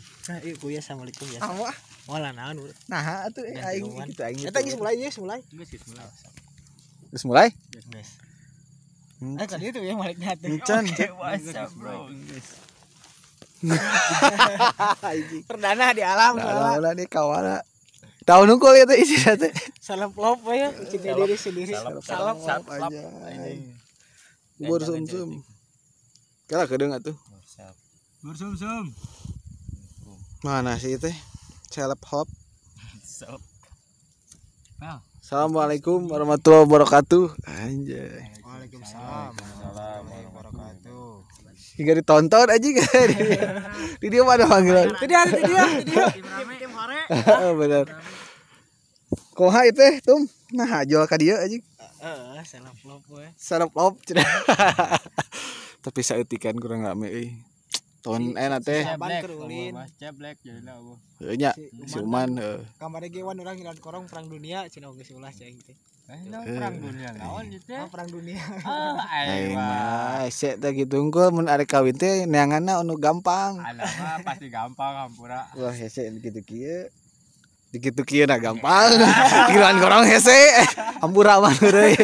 Nah, ieu kuya assalamualaikum ya. Awah. Wala naon. Nah, atuh aing kitu aing. Eta geus mulai geus mulai. Geus mulai? Geus. Kan itu ya balik hati. Encan. Bro. Perdana di alam soalnya. Lah nih kawana. Tahu nungkul ya teh isi teh. Salam love ya, cinta diri sendiri. Salam aja. Bubur sumsum. Kala kedeung atuh. Bersum-sum. Mana sih teh? Seleb hop. Assalamualaikum warahmatullahi wabarakatuh. Anjay. Waalaikumsalam warahmatullahi wabarakatuh. Hingga ditonton aja kan. Di dia mana panggilan? Itu dia. Tim hore. Benar. Koha itu tum. Nah, jual ka dieu aja. Salam love we. Sarap lop cenah. Tapi saeutikan kurang rame euy. Tahun teh. Ceblek jadinya eueuh. Heuh nya, si Uman heuh. Kamari ge wan urang ngilan korong perang dunia cenah geus ulah cai teh. Perang dunia naon ieu teh? Perang dunia. Aing mah sek teh gitu unggul mun arek kawin teh neanganna anu gampang. Alah mah pasti gampang hampura. Wah hese kitu kieu. Dikitu kieu na gampang. Kiloan korong hese. Hampura mah deui.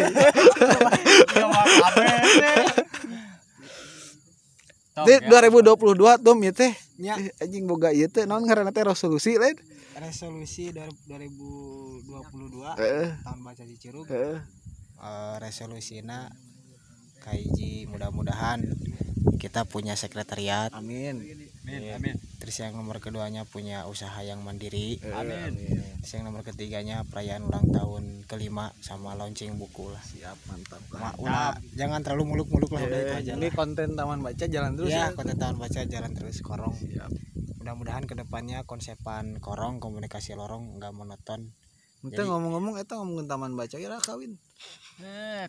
Di 2022 tum ieu teh. Anjing boga ieu teh naon ngaranna teh resolusi lain. Resolusi 2022 tahun baca Cicirug. Resolusinya kaiji mudah-mudahan kita punya sekretariat. Amin. Amin. Terus yang nomor keduanya punya usaha yang mandiri. Amin. Terus yang nomor ketiganya perayaan ulang tahun kelima sama launching buku lah. Siap, mantap. Jangan terlalu muluk-muluk lah udah itu aja. Ini konten Taman Baca jalan terus ya. Konten Taman Baca jalan terus korong. Siap. Mudah-mudahan kedepannya konsepan korong komunikasi lorong nggak monoton. Itu ngomong-ngomong eta ngomongin Taman Baca ya kawin.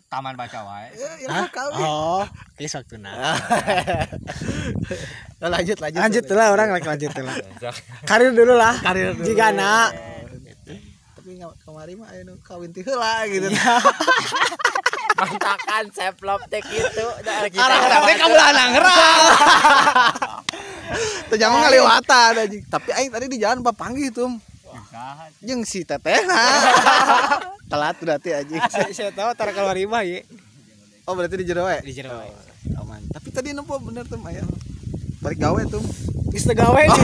Taman baca wae. Ya kawin. Oh, geus waktuna. Lanjut lah orang lanjut lah. Karir dulu lah. Jika anak. Tapi kemarin mah anu kawin teh heula gitu. Mantakan seplop teh kitu. Arek kamu lanang ngerang. Teu jaman ngaliwatan anjing. Tapi aing tadi di jalan papanggih tum. Jeung si teteh. Telat berarti anjing. Saya tahu tara keluar imah ye. Oh berarti di jero we. Di jero we. Aman. Tapi tadi nempo bener tum aya. Balik gawe tum. Geus teu gawe nih.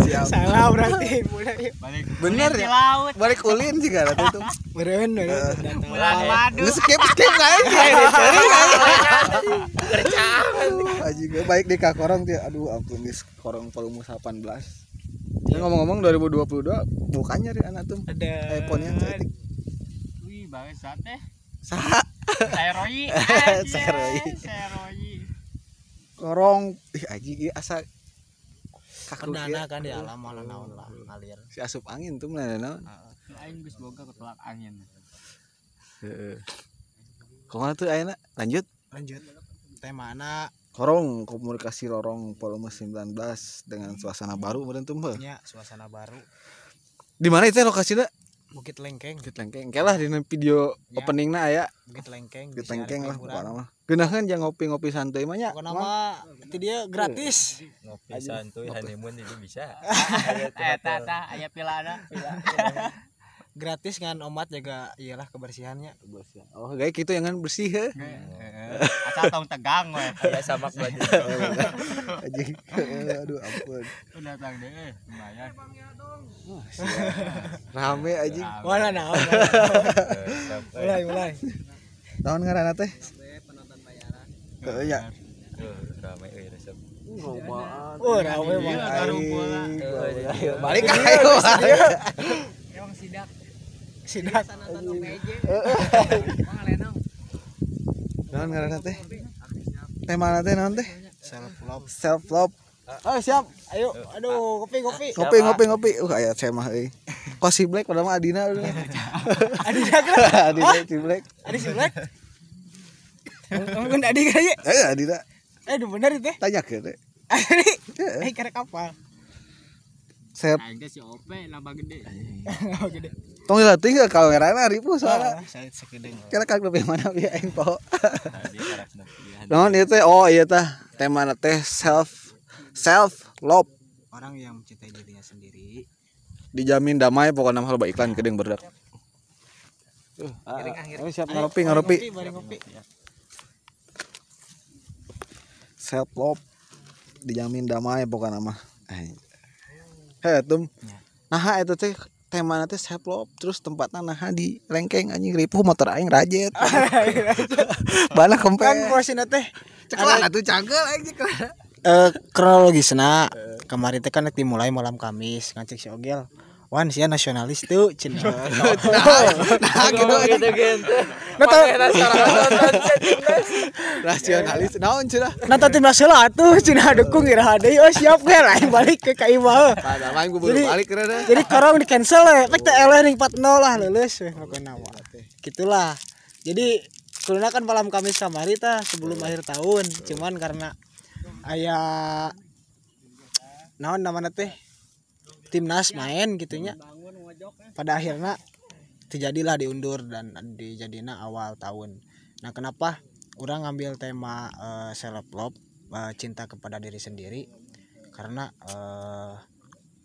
Siap. Salah berarti mulai. Bener ya. Balik ulin juga rata tum. Beureun Geus skip kae. Anjing baik di kakorong teh. Aduh ampun geus korong volume 18. Ngomong-ngomong 2022 bukannya di anak tuh ada iPhone-nya cetik. Wih, bangsat teh. Saha? Seroi. Korong anjing ieu asa kaku perdana kan di alam malah naon lah ngalir. Si asup angin tuh naon. Aing geus boga ketolak angin. Heeh. Kumaha tuh ayeuna? Lanjut. Temana Korong komunikasi lorong volume 19 dengan suasana baru meureun tuh mah. Ya, suasana baru. Di mana itu lokasinya? Bukit Lengkeng. Kelah di video openingna aya. Bukit Lengkeng. Bukit Lengkeng lah pokokna mah. Geunaheun jeung ngopi-ngopi santuy mah nya. Pokokna mah itu dia gratis. Ngopi santuy honeymoon itu bisa. Eta aya pilana. Gratis kan omat jaga iyalah kebersihannya. Oh, kayak gitu yang bersih he. Asal tong tegang we. Aya samak baju. Anjing. Aduh ampun. Datang deh, lumayan. Rame anjing. Mana naon. Mulai. Naon ngaranna teh? Penonton bayaran. Heeh ya. Rame euy resep. Rame banget. Balik ayo. Emang sidak nonton PJ. Naon ngaranna teh? Temana teh naon teh? Self love. Oh siap. Ayo, aduh, kopi. Ngopi. Aya saya mah euy. Kok si Black padahal mah Adina. Adina kan? Si Black. Adi si Black. Mun Adi kaya? Adina. Aduh bener itu. Tanya ke teh. Karek apa? Saya aing teh si Ope lamba gede. tong dilatih ke kamerana ribu soalnya. Saya sekedeng. Kira kag lebih mana bieu aing poho. Naon ieu teh? Oh ieu teh temana teh self self love orang yang mencintai dirinya sendiri. dijamin damai pokoknya mah loba iklan kedeng berdak. Siap ngopi. Self love dijamin damai pokoknya mah. Tum. Nah itu teh tema nanti self love terus tempatnya nah di Lengkeng anjing ripuh motor aing rajet. Bana kempen. Kan prosesnya teh cekelan atuh cagel anjing. kronologisna kemarin teh kan dimulai malam Kamis ngecek si Ogel. Wan sia nasionalis tuh cenah. Nah gitu gitu. Nasionalis naon cenah. Nonton tim nasional atuh cenah dukung ira deui oh siap ge lain balik ke Kaimah. Pada main buru balik kira. Jadi korong di cancel we. Pek teh eleh ring 4-0 lah leuleus we pokona mah. Gitulah. Jadi kulina kan malam Kamis kamari tah sebelum akhir tahun. Cuman karena aya naon namanya teh timnas main gitunya pada akhirnya terjadilah diundur dan dijadina awal tahun. Nah kenapa orang ngambil tema self love cinta kepada diri sendiri karena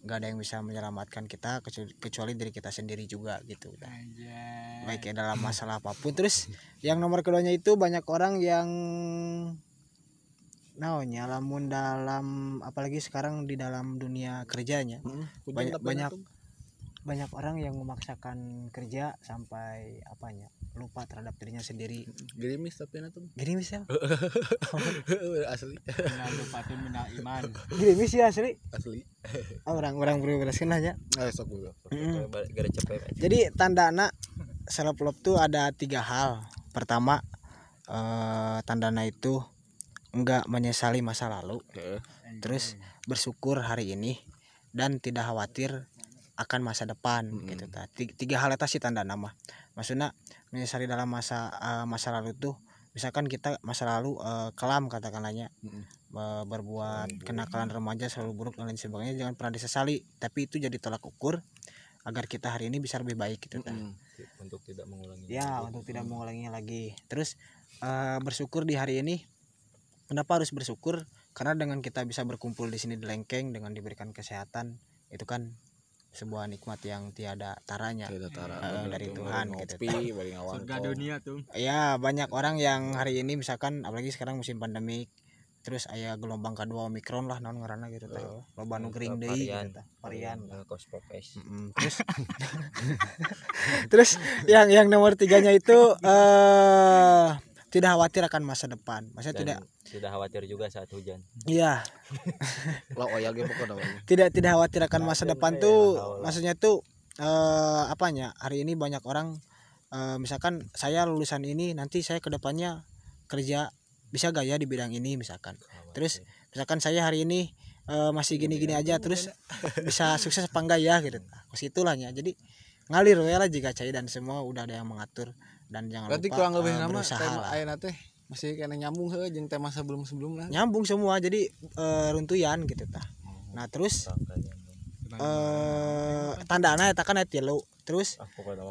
nggak ada yang bisa menyelamatkan kita kecuali diri kita sendiri juga gitu baik dalam masalah apapun. Terus yang nomor keduanya itu banyak orang yang naonnya lamun dalam apalagi sekarang di dalam dunia kerjanya banyak orang yang memaksakan kerja sampai apanya lupa terhadap dirinya sendiri. Gerimis tapi na tuh. Gerimis ya? Asli. Lupakeun mina iman. Gerimis ya asli. Orang beres-bereskeun aja. Sok dulu. Gara capek. Jadi tandana self love tuh ada 3 hal. Pertama tandana itu enggak menyesali masa lalu, terus bersyukur hari ini dan tidak khawatir akan masa depan gitu. 3 hal itu sih tanda nama. Maksudnya menyesali dalam masa lalu tuh misalkan kita masa lalu kelam katakanlahnya berbuat kenakalan remaja selalu buruk dan lain sebagainya, jangan pernah disesali, tapi itu jadi tolak ukur agar kita hari ini bisa lebih baik gitu untuk tidak mengulangi. Ya, untuk tidak mengulanginya lagi. Terus bersyukur di hari ini. Kenapa harus bersyukur? Karena dengan kita bisa berkumpul di sini di Lengkeng dengan diberikan kesehatan, itu kan sebuah nikmat yang tiada taranya dari Tuhan gitu. Surga dunia tuh. Ya, banyak orang yang hari ini misalkan apalagi sekarang musim pandemik, terus aya gelombang kedua Omikron lah naon ngaranna gitu teh. Loba nu gering deui gitu varian. Terus terus yang nomor 3-nya itu tidak khawatir akan masa depan. Maksudnya tidak khawatir juga saat hujan. Iya. Lah oya ge pokona. Tidak khawatir akan masa depan tuh maksudnya tuh apanya? Hari ini banyak orang misalkan saya lulusan ini nanti saya kedepannya kerja bisa gaya di bidang ini misalkan. Terus misalkan saya hari ini masih gini-gini aja terus bisa sukses apa enggak ya gitu. Situlahnya. Jadi ngalir we lah jika cai dan semua udah ada yang mengatur dan jangan berarti lupa kurang lebih nama tema ayeuna teh masih kena nyambung heuh jeung tema sebelum-sebelumna. Nyambung semua jadi runtuyan gitu tah. Nah terus tandana eta kan aya 3. Terus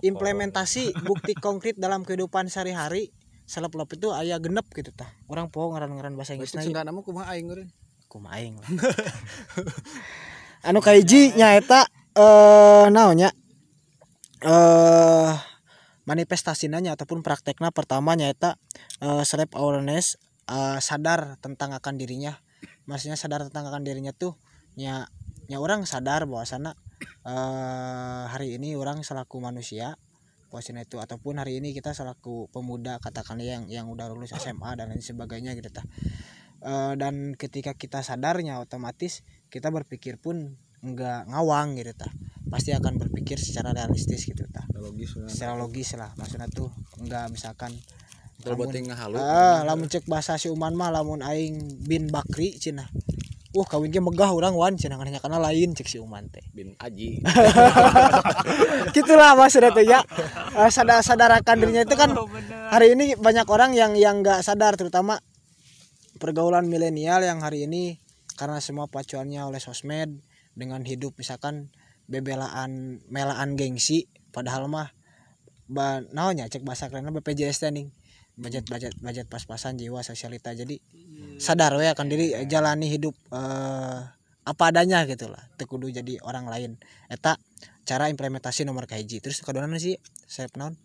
implementasi bukti konkret dalam kehidupan sehari-hari self love itu aya 6 gitu tah. Urang poho ngaran-ngaran bahasa Inggrisna. Sunda nama kumaha aing eureun? Kumaha aing lah. Anu kahiji nya eta naonnya manifestasinya ataupun prakteknya pertama nyaeta self awareness, sadar tentang akan dirinya. Maksudnya sadar tentang akan dirinya tuh nya orang sadar bahwasana hari ini orang selaku manusia bahwasana itu ataupun hari ini kita selaku pemuda katakanlah yang udah lulus SMA dan lain sebagainya gitu tah. Dan ketika kita sadarnya otomatis kita berpikir pun enggak ngawang gitu tah. Pasti akan berpikir secara realistis gitu tah. Secara logis lah maksudnya tuh enggak misalkan lamun cek bahasa si Uman mah lamun aing bin Bakri cenah. Kawin ge megah urang wan cenah nya kana lain cek si Uman teh. Bin Aji. Gitulah maksudnya teh ya. Sadar-sadarakan dirinya itu kan hari ini banyak orang yang enggak sadar terutama pergaulan milenial yang hari ini karena semua pacuannya oleh sosmed dengan hidup misalkan melaan gengsi padahal mah naonnya cek bahasa kerenna BPJS teh ning budget pas-pasan, jiwa sosialita. Jadi sadar we akan diri, jalani hidup apa adanya gitu lah, teu kudu jadi orang lain. Eta cara implementasi nomor kahiji. Terus kedua sih self naon?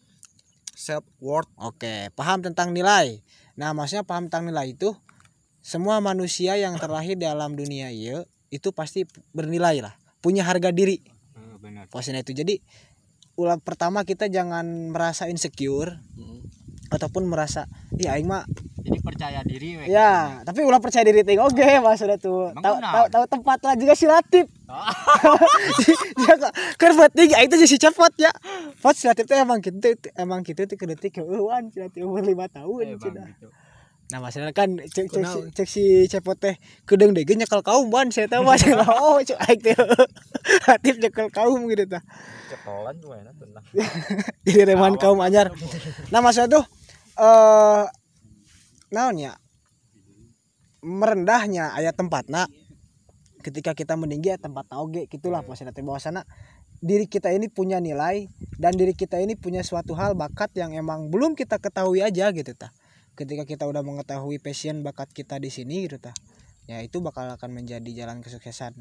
Self worth. Oke, paham tentang nilai. Nah, maksudnya paham tentang nilai itu semua manusia yang terlahir dalam dunia ieu itu pasti bernilai lah, punya harga diri. Benar. Posisinya itu. Jadi ulah pertama kita jangan merasa insecure ataupun merasa iya aing mah Jadi percaya diri we. ya, tapi ulah percaya diri ting oge maksudnya tuh. Emang kunaon? Tahu tempat lah juga silatip. Ya keur penting itu jadi cepot ya. Pot silatip teh emang gitu teh kedetik eueuan silatip umur 5 tahun cenah. Gitu. Nah, masalah kan cek si cepot teh kedeung deui nyekel kaum ban saya tahu masalah. Oh, cek aing teh latif nyekel kaum gitu tah. Cekolan tuh enak tenang. Jadi reman kaum anyar. Nah, maksudnya tuh naon ya? Merendahnya aya tempatna ketika kita meninggi tempatna oge gitulah posisinya teh bahwasana diri kita ini punya nilai dan diri kita ini punya suatu hal bakat yang emang belum kita ketahui aja gitu tah. Ketika kita udah mengetahui passion bakat kita di sini gitu tah. Ya itu bakal akan menjadi jalan kesuksesan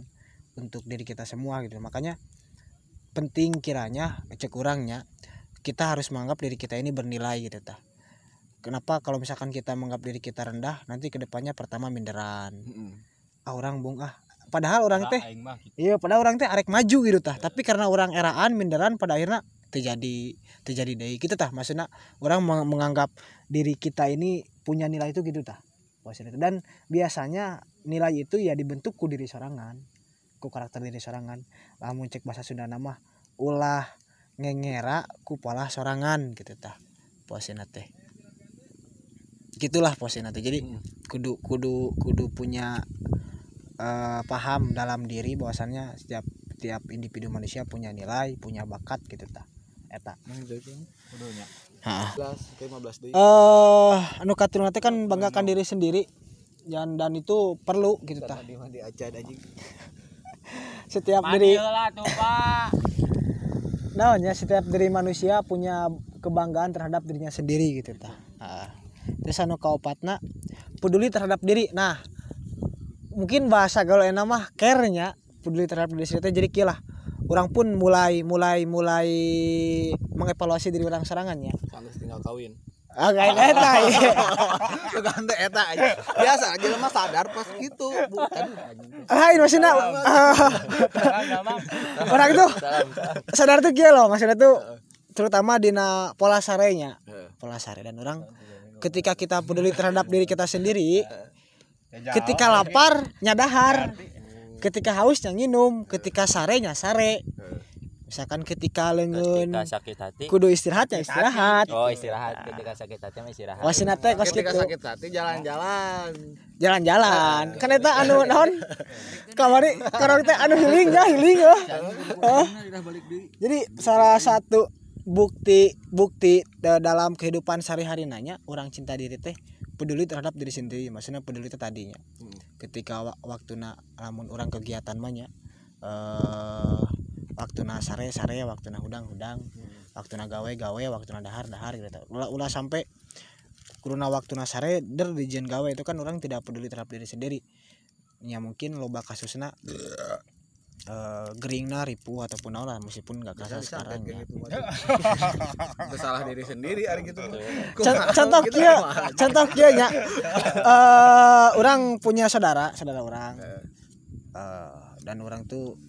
untuk diri kita semua gitu. Makanya penting kiranya cek kurangnya kita harus menganggap diri kita ini bernilai gitu tah. Kenapa kalau misalkan kita menganggap diri kita rendah nanti kedepannya pertama minderan. Orang bung padahal orang teh iya padahal orang teh arek maju gitu tah, tapi karena orang eraan minderan pada akhirnya terjadi deui gitu tah. Maksudnya orang menganggap diri kita ini punya nilai itu gitu tah. Dan biasanya nilai itu ya dibentuk ku diri sorangan, ku karakter diri sorangan. Lamun cek bahasa Sunda mah ulah ngengera ku pola sorangan gitu tah. Posina teh gitulah posina teh. Jadi kudu punya paham dalam diri bahwasannya setiap individu manusia punya nilai, punya bakat gitu tah. Eta. Kudunya. Heeh. 15 deui. Anu katurna teh kan banggakan diri sendiri. Dan itu perlu gitu tah. Di acad anjing. Setiap diri Lah tuh, Pak. naonnya setiap diri manusia punya kebanggaan terhadap dirinya sendiri gitu tah. Heeh. Terus anu kaopatna peduli terhadap diri. Nah, mungkin bahasa gaul enak mah care-nya peduli terhadap diri sendiri. Jadi kieu lah orang pun mulai mengevaluasi diri orang sorangan ya. Sanggeus tinggal kawin. Kayak eta ieu. Gante eta aja. Biasa aja mah sadar pas gitu. Bukan anjing. Ini maksudnya orang itu sadar tuh kieu loh, maksudnya tuh terutama dina pola sarenya. Pola sare dan orang ketika kita peduli terhadap diri kita sendiri, ketika lapar nyadahar, ketika haus nginum, ketika sarenya sare. Misalkan ketika leungeun Ketika sakit hati. kudu istirahat ya istirahat. Oh, istirahat. Ketika sakit hati mah istirahat. Wasina teh kos Ketika kitu. sakit hati jalan-jalan. Jalan-jalan. Kan eta anu naon? Kamari karang teh anu healing. Jadi salah satu bukti dalam kehidupan sehari-hari nanya orang cinta diri teh peduli terhadap diri sendiri. Maksudnya peduli itu tadinya. Ketika waktuna lamun orang kegiatan mah nya waktuna sare waktuna hudang waktuna gawe waktuna dahar gitu. Ulah sampai kuruna waktuna sare di jen gawe itu kan orang tidak peduli terhadap diri sendiri. Ya mungkin loba kasusna geringna ripu ataupun naon lah meskipun enggak kerasa sekarang ya. Salah diri sendiri ari gitu. Contoh kieu nya. Orang punya saudara orang. Dan orang tuh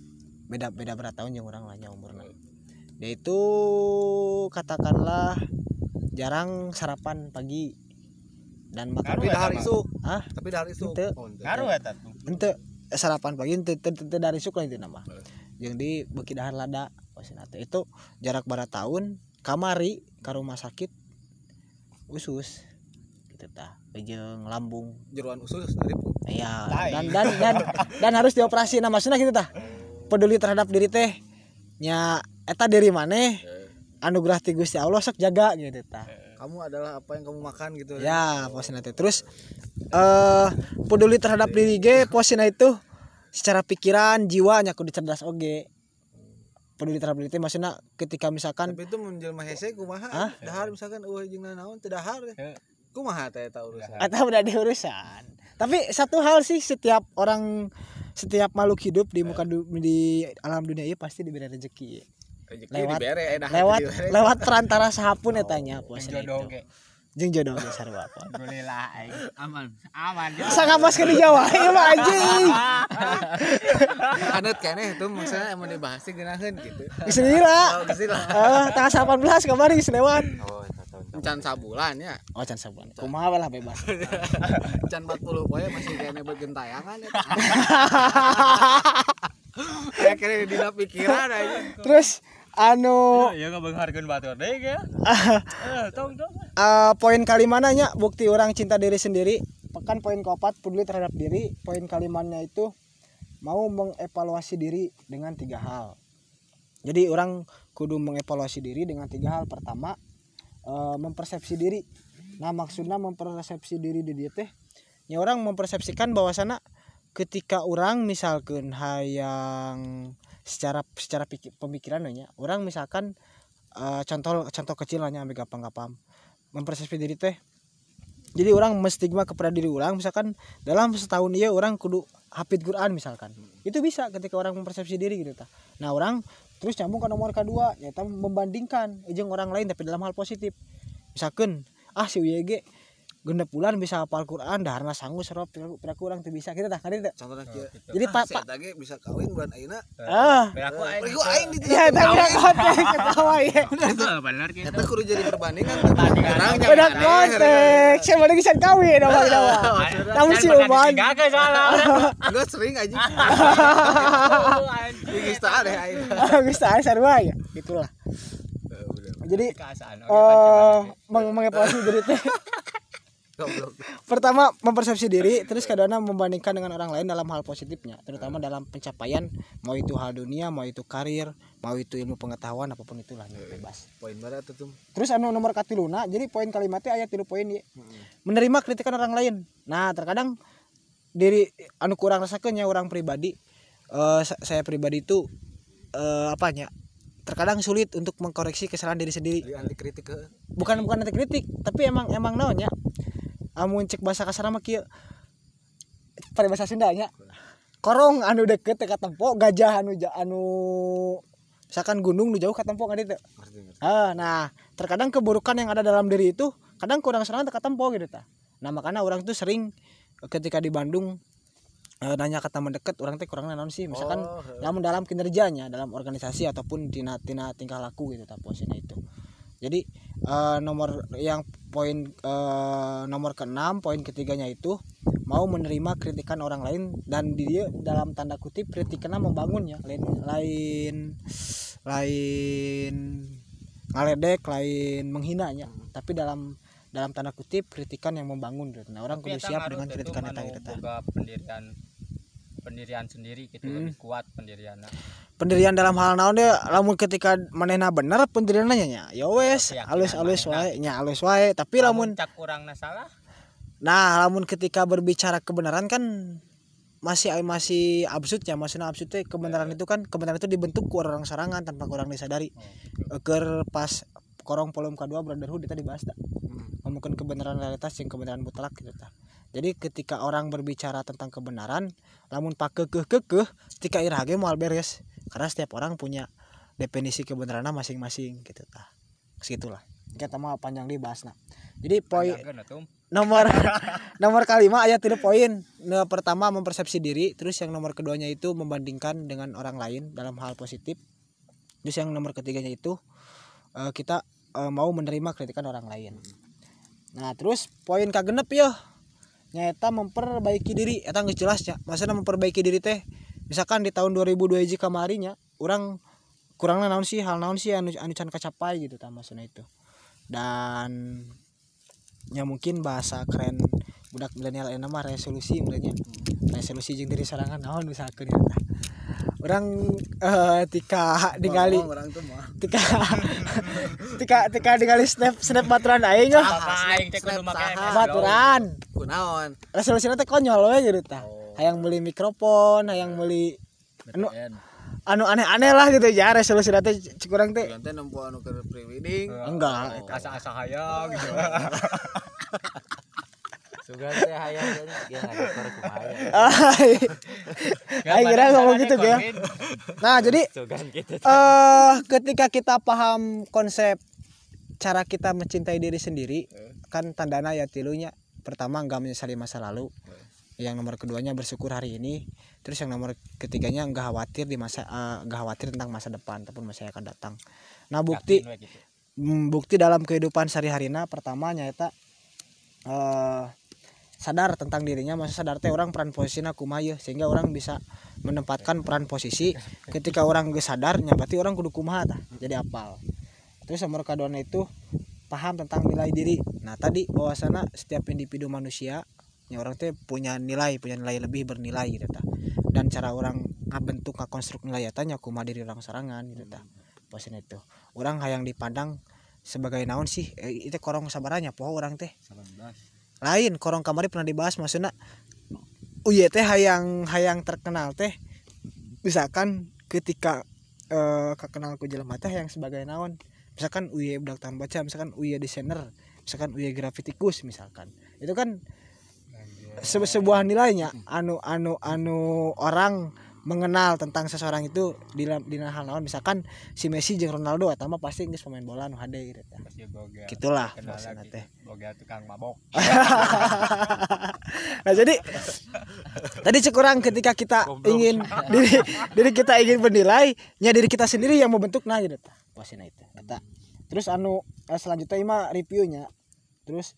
beda berat tahun yang orang lahnya umurnya. Dia itu katakanlah jarang sarapan pagi dan makan Tapi dahar isuk. Hah? Tapi dahar isuk. Ngaruh eta tuh. Henteu sarapan pagi henteu dari isuk lah itu nama. Jeung di beuki dahar lada posina teh. Itu jarak bara tahun kamari ka rumah sakit usus gitu tah. Jeung lambung. Jeroan usus ripu. Iya, dan harus dioperasi. Nah, maksudnya gitu tah. Peduli terhadap diri teh nya eta diri maneh anugerah ti Gusti Allah sok jaga gitu tah. Kamu adalah apa yang kamu makan gitu. Ya, posina teh. Terus peduli terhadap diri ge posina itu secara pikiran, jiwa nya kudu cerdas oge. Peduli terhadap diri teh maksudna ketika misalkan Tapi itu menjelma hese kumaha? Dahar misalkan eueuh jeung naon teu dahar. Kumaha teh eta urusan. atau udah diurusan. Tapi satu hal sih, setiap makhluk hidup di di alam dunia ini pasti diberi rezeki. Lewat perantara sahapun etanya puasa itu. Jeung jodoh ge sarua apa. Alhamdulillah aing. Aman. Sangaposkeun di Jawa ieu mah anjing. Anut keneh itu maksudnya emang dibahas sih geunaheun gitu. Geus lila. Tanggal 18 kemarin geus lewat. Oh, tahun. Can sabulan ya. Oh can sabulan. Kumaha lah bebas. Can 40 poe masih kene buat gentayangan ya. Ya kene dina pikiran aja. Terus Ya ngabeungharkeun batur deui ya. Tong. Poin kalimana nya bukti orang cinta diri sendiri. Kan poin keempat peduli terhadap diri. Poin kalimannya itu mau mengevaluasi diri dengan 3 hal. Jadi orang kudu mengevaluasi diri dengan 3 hal. Pertama, mempersepsi diri. Nah maksudnya mempersepsi diri di dia teh ya orang mempersepsikan bahwasana ketika orang misalkan hayang secara pemikiran nya orang misalkan contoh kecil nya ambil gampang mempersepsi diri teh. Jadi orang menstigma kepada diri orang misalkan dalam setahun dia orang kudu hafid Quran misalkan. Itu bisa ketika orang mempersepsi diri gitu ta. Nah orang terus nyambung ke nomor kedua nyata membandingkan jeung orang lain tapi dalam hal positif. Misalkan si UYG genep bulan bisa hafal Quran daharna sanggup serop piraku urang teu bisa kita tah kali teh. Contohna kieu. Jadi Eta ge bisa kawin bulan ayeuna. Piraku aing. Piraku aing di Ya eta udah konteks ketawa ya. Bener gitu. Eta kudu jadi perbandingan. Udah konteks. Saya mau geus kawin apa dawa. Tamu si Uman. Gak salah. Enggak sering aja. Geus tah deh aing. Geus tah sarua ya. Gitulah. Jadi mengevaluasi diri teh. Pertama mempersepsi diri, terus kedua membandingkan dengan orang lain dalam hal positifnya, terutama dalam pencapaian, mau itu hal dunia, mau itu karir, mau itu ilmu pengetahuan, apapun itulah bebas. Poin barat tuh. Terus nomor katiluna, jadi poin kalimatnya ayat 3 poin ya. Menerima kritikan orang lain. Nah terkadang diri kurang rasakeun nya orang pribadi, saya pribadi itu terkadang sulit untuk mengkoreksi kesalahan diri sendiri. Anti kritik ke. Bukan anti kritik, tapi emang naonnya. Amun cek bahasa kasar mah kieu pada bahasa Sunda nya korong anu deket ka tempo gajah anu misalkan gunung nu jauh ka tempo kan itu. Nah terkadang keburukan yang ada dalam diri itu kadang kurang serang ka tempo gitu ta. Nah makanya orang tuh sering ketika di Bandung nanya ke teman deket orang teh kurang naon sih misalkan dalam kinerjanya dalam organisasi ataupun tina tingkah laku gitu ta posisinya itu. Jadi nomor ke-6 poin ketiganya itu mau menerima kritikan orang lain dan dia dalam tanda kutip kritikannya membangunnya lain ngaledek lain menghinanya tapi dalam tanda kutip kritikan yang membangun gitu. Nah orang kudu siap dengan kritikan eta gitu. Pendirian sendiri gitu lebih kuat pendirian dalam hal naon deh lamun ketika manehna bener pendirianna nya ya wes alus wae tapi lamun cak urangna salah. Nah lamun ketika berbicara kebenaran kan masih absurd ya, maksudnya absurd teh kebenaran itu kan kebenaran itu dibentuk ku orang sorangan tanpa orang disadari. Keur pas korong volume kedua brotherhood tadi dibahas tak ngomongin kebenaran realitas yang kebenaran mutlak gitu ta. Jadi ketika orang berbicara tentang kebenaran lamun pakekeh ketika irah ge moal beres karena setiap orang punya definisi kebenarannya masing-masing gitu tah. Segitulah. Kita mah panjang dibahasna. Jadi poin nomor kelima ayat 3 poin. Pertama mempersepsi diri, terus yang nomor keduanya itu membandingkan dengan orang lain dalam hal positif. Terus yang nomor ketiganya itu kita mau menerima kritikan orang lain. Nah, terus poin kagenep ya nyata memperbaiki diri eta geus jelas nya. Maksudna memperbaiki diri teh misalkan di tahun 2002 hiji kamarinya urang kurangna naon sih hal naon sih anu can kacapai gitu tah maksudna itu. Dan ya mungkin bahasa keren budak milenial enak mah resolusi mulanya resolusi jeung diri sorangan naon misalkan ya orang tika ningali tika ningali snap baturan aing baturan kunaon resolusinya teh konyol we gitu tah hayang beli mikrofon hayang beli anu aneh-aneh lah gitu ya resolusi teh kurang teh. Ganti nempo anu keur pre-wedding. Enggak. Asa-asa hayang gitu. Sugan teh hayang ya ngajak kumaha. Ai kira ngomong gitu ya. Nah, jadi Sugan gitu. ketika kita paham konsep cara kita mencintai diri sendiri, kan tandana ya tilunya. Pertama enggak menyesali masa lalu. Yang nomor keduanya bersyukur hari ini. Terus yang nomor ketiganya enggak khawatir tentang masa depan ataupun masa yang akan datang. Nah, bukti dalam kehidupan sehari-harina pertama nyaeta sadar tentang dirinya. Masa sadar teh orang peran posisinya kumaha sehingga orang bisa menempatkan peran posisi. Ketika orang geus sadar nya berarti orang kudu kumaha tah jadi apal. Terus nomor kaduana itu paham tentang nilai diri. Nah, tadi bahwasana setiap individu manusia nya orang teh punya nilai lebih bernilai gitu tah. Dan cara orang ngabentuk ngakonstruk nilai eta nya kumaha diri orang sorangan gitu tah. Posina itu. Orang hayang dipandang sebagai naon sih? Itu korong sabaranya poho orang teh. 19. Lain korong kamari pernah dibahas maksudnya uye teh hayang terkenal teh misalkan ketika kekenal ku jelema teh yang sebagai naon misalkan uye budak tahan baca misalkan uye desainer misalkan uye grafitikus misalkan itu kan sebuah nilainya anu orang mengenal tentang seseorang itu di hal naon misalkan si Messi jeung Ronaldo atau mah pasti geus pemain bola nu hade gitu tah. Gitulah maksudna teh. Boga tukang mabok. Nah, jadi tadi cekurang ketika kita ingin diri kita ingin bernilai, nya diri kita sendiri yang membentuk nah gitu tah. Posina itu. Eta. Terus selanjutnya mah reviewnya. Terus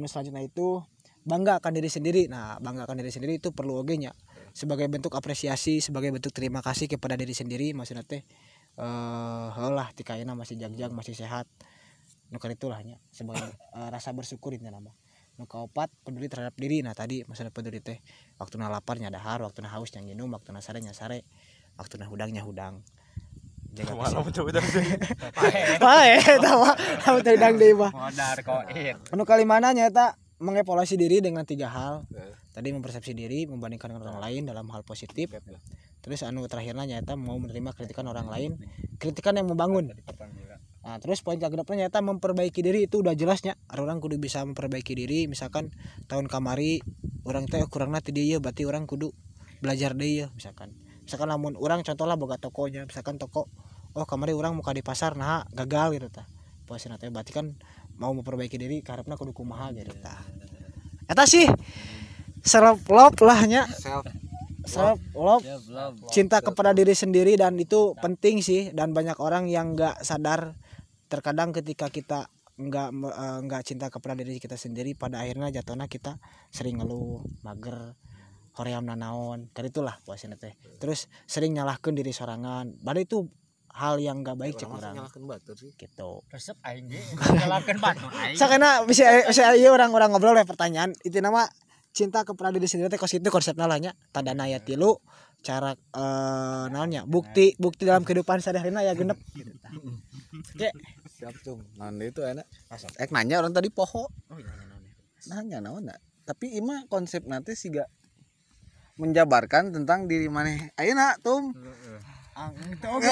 selanjutnya itu bangga akan diri sendiri. Nah, bangga akan diri sendiri itu perlu oge nya sebagai bentuk apresiasi, sebagai bentuk terima kasih kepada diri sendiri maksudnya teh heulah tika ayeuna masih jagjag, masih sehat. Nu kan itulah nya sebagai rasa bersyukur intina mah. Nu kaopat peduli terhadap diri. Nah, tadi masalah peduli teh waktuna lapar nya dahar, waktuna haus nya nginum, waktuna sare nya sare, waktuna hudang nya hudang. Jaga kesehatan. Pae eta mah hudang deui mah. Modar koin. Anu kalimana nya eta mengevaluasi diri dengan 3 hal. Tadi mempersepsi diri, membandingkan dengan orang lain dalam hal positif. Terus terakhirnya nyata mau menerima kritikan orang lain, kritikan yang membangun. Nah, terus poin kedepannya nyata memperbaiki diri itu udah jelasnya. Orang kudu bisa memperbaiki diri. Misalkan tahun kamari orang teh kurangna teu dieu berarti orang kudu belajar deui misalkan. Misalkan lamun orang contohlah boga tokonya, misalkan toko kamari orang muka di pasar nah gagal gitu tah. Posina teh berarti kan mau memperbaiki diri karepna kudu kumaha gitu tah. Eta sih self love lah nya. Self love. Cinta kepada diri sendiri dan itu penting sih dan banyak orang yang enggak sadar terkadang ketika kita enggak cinta kepada diri kita sendiri pada akhirnya jatuhnya kita sering ngeluh, mager, hoream nanaon, kan itulah puasina teh. Terus sering nyalahkeun diri sorangan. Padahal itu hal yang enggak baik cek urang. Nyalahkeun batur sih. Gitu. Resep aing ge nyalahkeun batur aing. Sakana bisa ieu orang ngobrol le pertanyaan. Itu nama cinta kepada diri sendiri teh itu konsepna lah nya. Tandana aya 3 cara naonnya? Bukti dalam kehidupan sehari-harina ya genep gitu tah. Oke. Siap tuh. Naon itu enak. Nanya orang tadi poho. Oh iya naon. Nanya naon tapi ima konsep nanti siga menjabarkan tentang diri maneh ayeuna tum. Itu oke.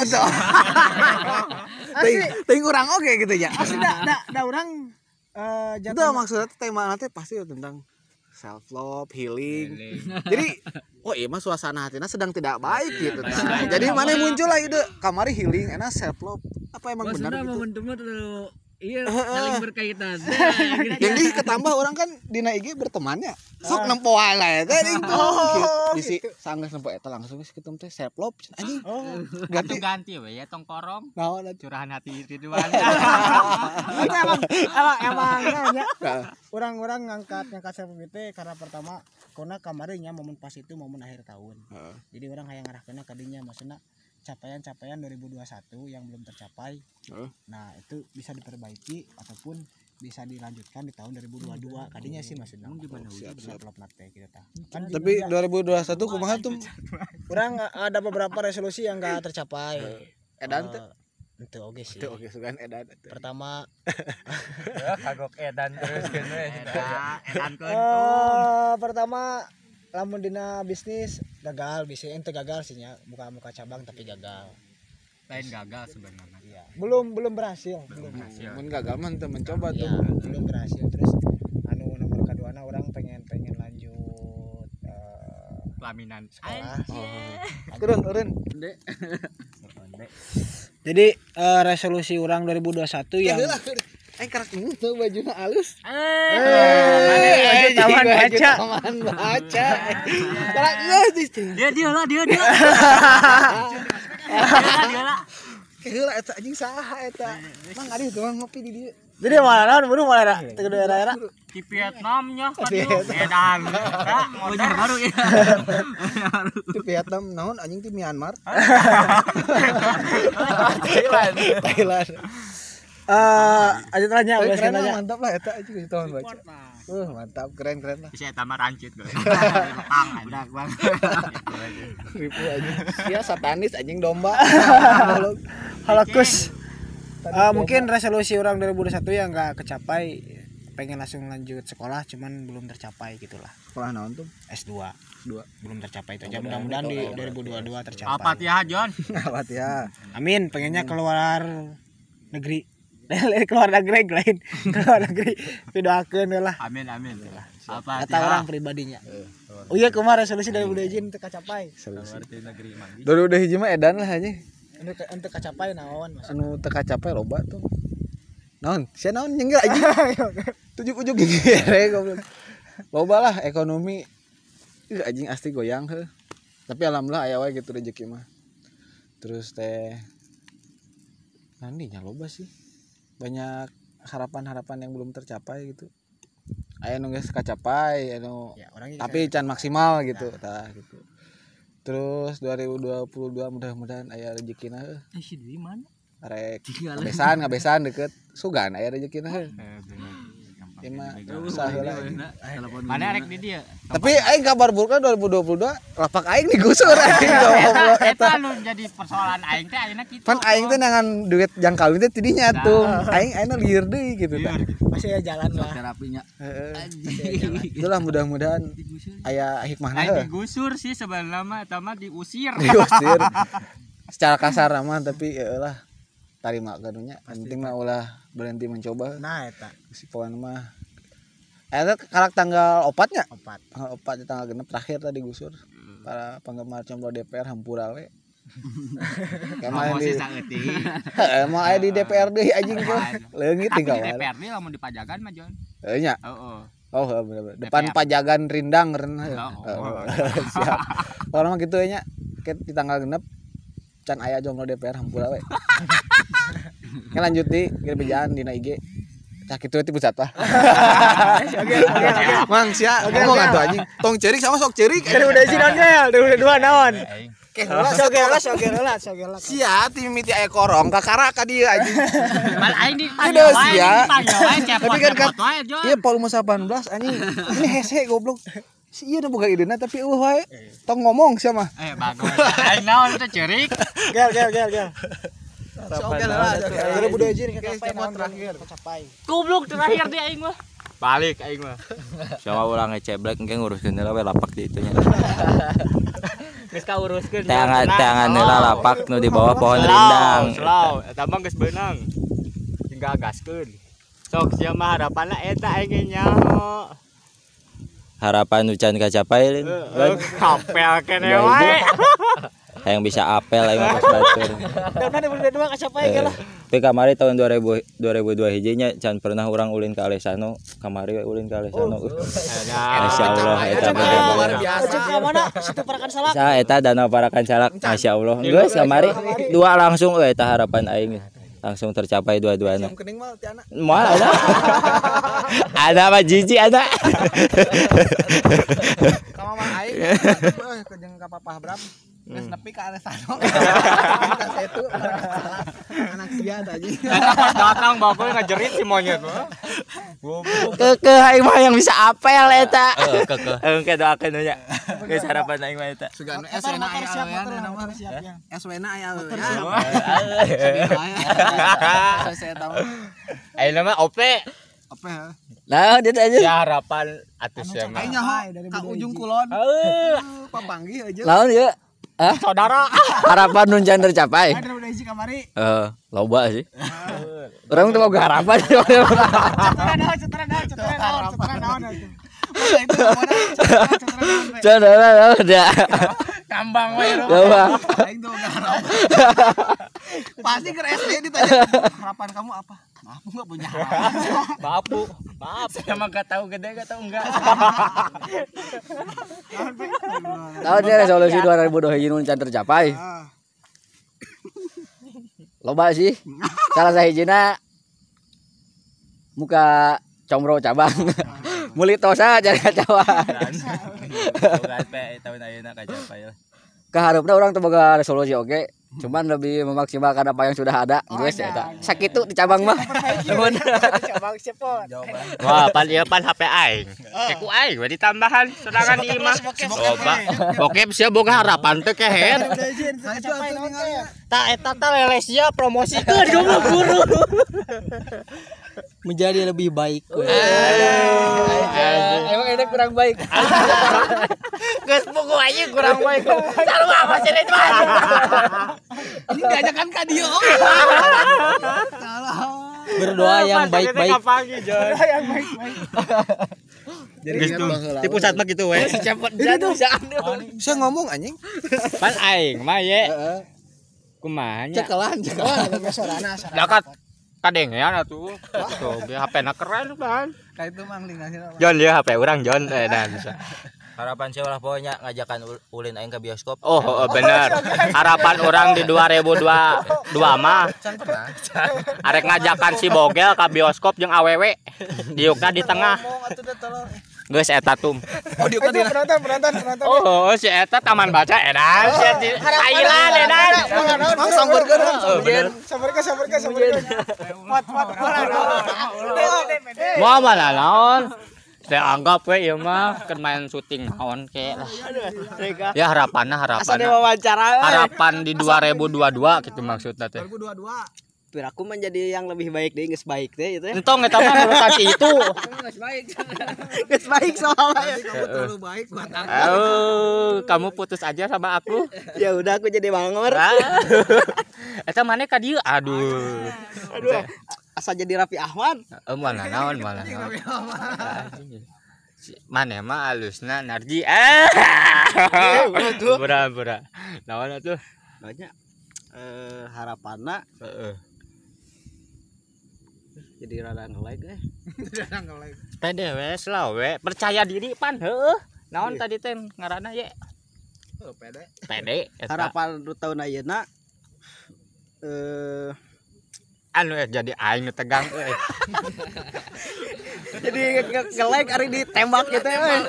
Ting urang oke gitu ya. Asli da urang itu maksudnya tema nanti pasti tentang self love, healing. Jadi iya mah suasana hatina sedang tidak baik gitu. Jadi mana muncul lah ide kamari healing enak self love. Apa emang benar gitu? Momentumnya tuh iya saling berkaitan. Jadi ketambah orang kan dina IG bertemannya. Sok nempo wae lah ya kan itu. Bisi sanggeus nempo eta langsung geus kitu teh self love anjing. Ganti we ya tong korong. Naon Curahan hati Ridwan. emang ya. Orang-orang ngangkat self love teh karena pertama karena kamarinya momen pas itu momen akhir tahun. Jadi orang hayang ngarahkeunna ka dinya maksudna capaian 2021 yang belum tercapai. Nah, itu bisa diperbaiki ataupun bisa dilanjutkan di tahun 2022. Kadinya sih maksudnya. Siap teh gitu tah. Kan tapi 2021 kumaha tuh? Urang ada beberapa resolusi yang enggak tercapai. Edan teh. Itu oke sih. Itu oke sugan edan. Pertama Kagok edan terus kan we. Edan kuntum. Pertama lamun dina bisnis gagal bisa ente gagal sih nya muka cabang tapi gagal. Lain gagal sebenarnya. Iya. Belum berhasil. Mun gagal mah teu mencoba tuh. Ya, belum berhasil terus anu nomor keduana orang pengen lanjut Pelaminan sekolah. Eureun. Jadi resolusi orang 2021 yang Kerak ini tuh bajunya halus. baju taman baca. Taman baca. Kerak geus Dia lah. Heula eta anjing saha eta. Mang ari tuh ngopi di dieu. Jadi mana naon buru mana teu daerah. Di Vietnam nya kan Medan. Motor baru ya. Di Vietnam naon anjing di Myanmar. Thailand. Aja tanya, udah saya nanya. Mantap lah eta anjing di taman baca. Mantap, keren lah. bisa eta mah rancit gue. Budak banget. Ribu anjing. Sia satanis anjing domba. Halokus. Mungkin resolusi orang 2021 yang enggak kecapai, pengen langsung lanjut sekolah cuman belum tercapai gitulah. Sekolah naon tuh? S2. 2. Belum tercapai itu aja. Mudah-mudahan di 2022 tercapai. Apa ya John? Awat ya. Amin, pengennya keluar negeri. Keluar negeri lain. Keluar negeri. Doakeun lah. Amin. Apa kata orang pribadinya. Oh iya kemarin resolusi dari Budaya Jin teu kacapai. Keluar di negeri mandi. Dulu udah hiji mah edan lah anjing. Ente kacapai naon Mas? Anu teu kacapai loba tuh. Naon? Sia naon nyenggel anjing. Tujuk-ujuk gigi goblok. Loba lah ekonomi. Anjing asli goyang heuh. Tapi alhamdulillah aya wae gitu rezeki mah. Terus teh nandinya loba sih. Banyak harapan-harapan yang belum tercapai gitu. Aya nu geus kacapai, anu Ya, orangnya tapi can maksimal gitu, tah gitu. Terus 2022 mudah-mudahan aya rezekina heuh. Si di mana? Arek ngabesan deket Sugan aya rezekina heuh. Ima usaha heula. Mana arek di dia? Tapi aing kabar burukna 2022 lapak aing digusur anjing goblok Eta eta. lu jadi persoalan aing teh ayeuna kitu. Pan aing teh nangan duit jangkau teh tidinya tuh. Aing ayeuna lieur deui gitu tah. masih ya jalan lah. Terapinya. Itulah mudah-mudahan aya hikmahna Aing heuh. digusur sih sebenarnya mah eta mah diusir. Diusir. Secara kasar mah tapi eulah tarima kadunya. Penting mah ulah berhenti mencoba. Nah eta Si pokoknya mah eta karak tanggal 4-nya. 4. Tanggal 4 di tanggal genep terakhir tadi gusur. Para penggemar combro DPR hampura we. Kemarin di emang aya di DPR deui anjing tuh. Leungit Tapi tinggal. di DPRD lamun di Pajagan mah Jon. Nya. Heeh. Oh, bener. Depan Pajagan Rindang renah. Siap. Kalau mah kitu nya di tanggal genep can aya jomblo DPR hampura we. Lanjut di kerjaan dina IG. Cah kitu ti pusat lah. Oke. Mang sia ngomong atuh anjing. Tong cerik sama sok cerik. Dari Budaya Jin naon dari Budaya 2 naon? Oke, Sia ti mimiti aya korong kakara ka dieu anjing. Mal aing di Aduh, sia. Tapi kan iya volume 18 anjing. Ini hese goblok. Si ieu boga idena tapi wae tong ngomong sia mah. Bagus. Aing naon teh cerik. Gel. Oke lah. Dari Budaya Jin kacapai terakhir. Goblok terakhir di aing mah. Balik aing mah. Sama urang ngeceblek engke nguruskeun heula we lapak di itu nya. Geus kauruskeun. Tangan heula lapak nu di bawah pohon rindang. Slow, eta mah geus beunang. Tinggal gaskeun. Sok sia mah harapanna eta aing nyaho. Harapan nu can kacapai lin. Kapel kene wae. Hayang bisa apel aing mah batur. Dan dari Budaya 2 kacapai ge lah. Tapi kamari tahun 2002 hiji nya can pernah urang ulin ka Alesano, kamari we ulin ka Alesano. Masyaallah eta luar biasa. Cek ka mana? Situ Parakan Salak. Sa eta Danau Parakan Salak, masyaallah. Geus kamari dua langsung we eta harapan aing. Langsung tercapai dua-duana. Kening mah ti anak. Moal ada. Ada mah jiji ada. Ka mama aing ke jeung ka Papa Bram. Geus nepi ka Alesano. Itu anak sia tadi. Datang bapak ngajerit si monyet mah. Kekeh aing mah yang bisa apel eta. Engke doakeun nya. Geus harapan aing mah eta. Sugan SWNA aya awean nama SWNA aya awean. Saya tahu. Ayeuna mah OP. Apa ya? Nah, dia aja. Ya harapan Atuh sia mah. Aing nyaho ka ujung kulon. Papanggih aja. Naon ya? Saudara. Harapan nun can tercapai. Ada udah hiji kamari. Loba sih. Orang tuh boga harapan. Cetera naon atuh. Cedera udah. Kambang we Coba. Aing tuh gak harapan. Pasti ke SD ditanya harapan kamu apa? Aku enggak punya harapan. Maaf. Saya mah gak tahu gede gak tahu enggak. Tahun ini resolusi 2021 nun can tercapai. Loba sih. Salah sahijina muka combro cabang. Muli tosa jadi kacawan. Bukan pe tahun ayeuna kacapai lah. Keharapna orang teu boga resolusi oke. Cuman lebih memaksimalkan apa yang sudah ada. Geus eta. Sakitu di cabang mah. cabang cepot. Wah, pan HP aing. Ku aing we ditambahan sorangan ieu mah. Loba. Bokep sia boga harapan teh kehet. Tak eta teh lelesnya promosikeun goblok guru. Menjadi lebih baik. Emang ini kurang baik. Geus buku aja kurang baik. Sarua apa sih itu? Ini diajakan ka dieu. Berdoa yang baik-baik. Yang baik-baik. Jadi Di pusat mah gitu we. bisa ngomong anjing. Pan aing mah ye. Kumaha nya? Cekelan sorana. Dakat kadengean atuh. Tuh, HP-na keren kan. Ka itu mang lingasina. Jon dia HP urang Jon dan bisa. Harapan saya ulah pokoknya ngajakan ulin aing ke bioskop. Oh, bener. Harapan orang di 2022 mah. Arek ngajakan si Bogel ke bioskop jeung awewe. Diukna di tengah. Geus eta tum. Oh diuk tadi penonton. Oh, si eta taman baca edan. Si Thailand edan. Mang sambeurkeun. Sambeurkeun. Moal mana naon? Saya anggap we ieu mah keur main syuting naon ke lah. Ya harapan. Harapan di 2022 gitu maksudna teh. 2022. Piraku menjadi yang lebih baik deh, geus baik deh itu ya. Entong eta mah lokasi itu. Geus baik soalnya. Kamu terlalu baik buat aku. Kamu putus aja sama aku. Ya udah aku jadi bangor. Eta maneh ka dieu? Aduh. Asa jadi Raffi Ahmad. Mana naon. Maneh mah alusna Narji. Bura. Naon atuh? Banyak harapanna jadi rada nge-like Pede we slow we, percaya diri pan heueuh. Naon tadi teh ngaranna ye? Pede. Eta. harapan tahun ayeuna Anu jadi aing nu tegang euy. jadi nge-like ari ditembak gitu euy.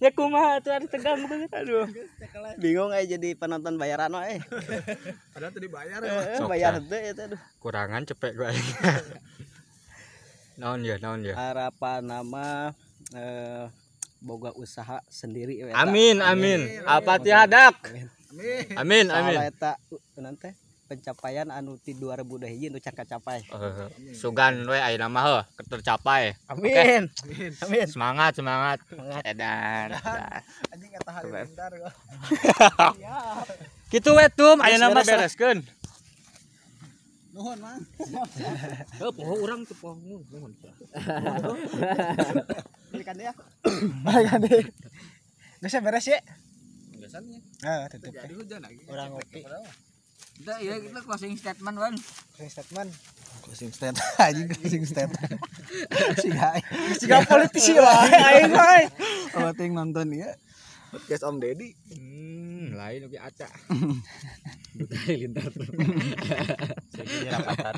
Ya kumaha atuh ari tegang banget. Aduh. Bingung jadi penonton bayaran we. Padahal tadi bayar Bayar henteu eta aduh. Kurangan cepet gue. Naon ya. Harapan nama boga usaha sendiri we. Amin. Apa tihadak? Amin. Soalnya eta nanti pencapaian anu ti 2021 nu can kacapai. Sugan we ayeuna mah heuh tercapai. Amin. Amin. Semangat. Edan. anjing eta halilintar. Kitu we tum ayeuna mah bereskeun. Nuhun mang. Poho urang teu poho nuhun. Balikan deh ya. Geus beres ya? Biasanya. Tutup. Jadi hujan lagi. Orang ngopi. Udah ya kita closing statement kan. Closing statement anjing closing statement. Siga politisi wae aing wae. Kalau ting nonton ya. Podcast Om Deddy. Lain oge aca. Buta halilintar. Segini rapatan.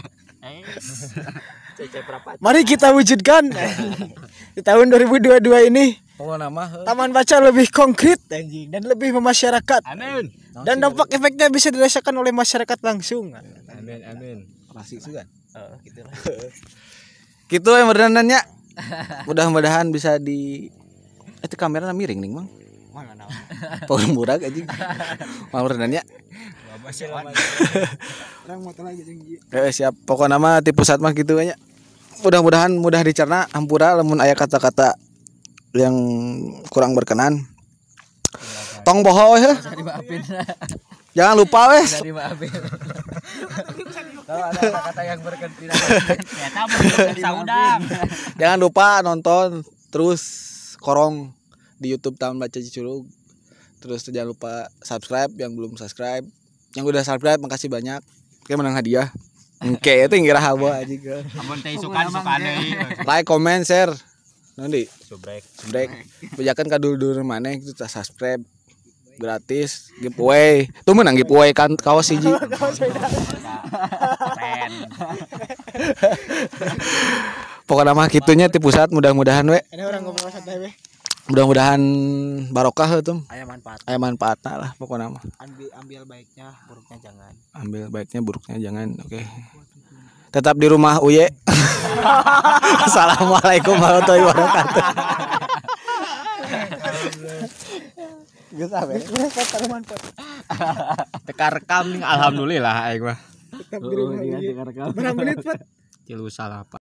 Mari kita wujudkan di tahun 2022 ini. Oh nama Taman Baca lebih konkret anjing dan lebih memasyarakat. Amin. Dan dampak efeknya bisa dirasakan oleh masyarakat langsung. Amin. masih sugan. Gitu lah. Gitu yang berenannya. Mudah-mudahan bisa di itu kamera miring nih, Mang. Mana naon? Power murah anjing. Mau berenannya. Orang motor lagi tinggi. Siap. Pokok nama di pusat mah gitu kayaknya. mudah-mudahan mudah dicerna hampura lamun aya kata-kata yang kurang berkenan. Tong boho ya. Jangan lupa wes. Kalau ada kata yang berkenan. Jangan lupa nonton terus korong di YouTube Taman Baca Cicurug. Terus jangan lupa subscribe yang belum subscribe. Yang udah subscribe makasih banyak. Kayak menang hadiah. Oke, itu ngira hawa aja ke. Amun teh sukan deui. Like, comment, share. Nanti Subrek. Bejakan ka dulur maneh itu subscribe gratis giveaway. Tuh menang giveaway kan kaos hiji. Keren. Pokoknya mah kitunya ti pusat mudah-mudahan we. Ada orang ngomong santai we. Mudah-mudahan barokah tuh. Aya manfaat. Aya manfaatna lah pokoknya mah. Ambil baiknya, buruknya jangan. Ambil baiknya buruknya jangan. Oke. Tetap di rumah Uye. Assalamualaikum warahmatullahi wabarakatuh. Teka rekam nih alhamdulillah aing mah. Tetap di rumah Uye. Berapa menit, Pak? 3:08.